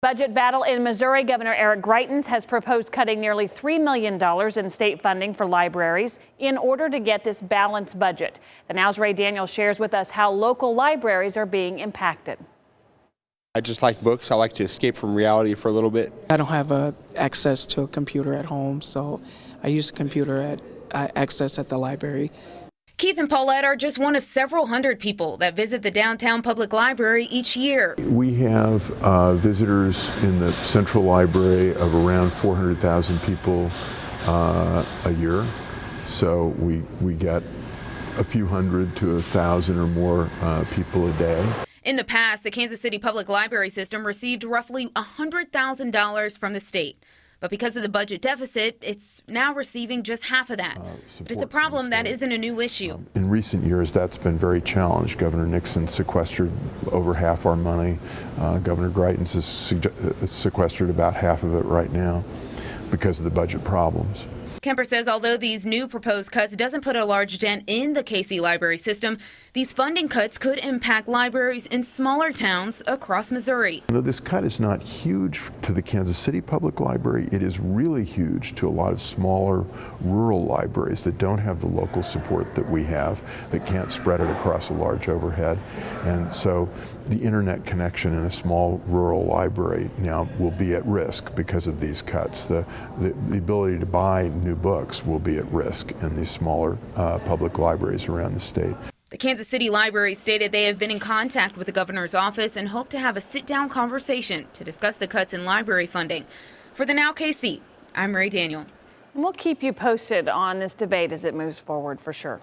Budget battle in Missouri. Governor Eric Greitens has proposed cutting nearly $3 million in state funding for libraries in order to get this balanced budget. The Now's Ray Daniels shares with us how local libraries are being impacted. I just like books. I like to escape from reality for a little bit. I don't have access to a computer at home, so I use a computer access at the library. Keith and Paulette are just one of several hundred people that visit the downtown public library each year. We have visitors in the central library of around 400,000 people a year. So we get a few hundred to 1,000 or more people a day. In the past, the Kansas City Public Library System received roughly $100,000 from the state. But because of the budget deficit, it's now receiving just half of that. But it's a problem that isn't a new issue. In recent years, that's been very challenged. Governor Nixon sequestered over half our money. Governor Greitens has sequestered about half of it right now because of the budget problems. Kemper says although these new proposed cuts doesn't put a large dent in the KC library system, these funding cuts could impact libraries in smaller towns across Missouri. This cut is not huge to the Kansas City Public Library. It is really huge to a lot of smaller rural libraries that don't have the local support that we have, that can't spread it across a large overhead. And so the internet connection in a small rural library now will be at risk because of these cuts. The ability to buy new books will be at risk in these smaller public libraries around the state. The Kansas City Library stated they have been in contact with the governor's office and hope to have a sit-down conversation to discuss the cuts in library funding. For the Now KC, I'm Ray Daniel. And we'll keep you posted on this debate as it moves forward for sure.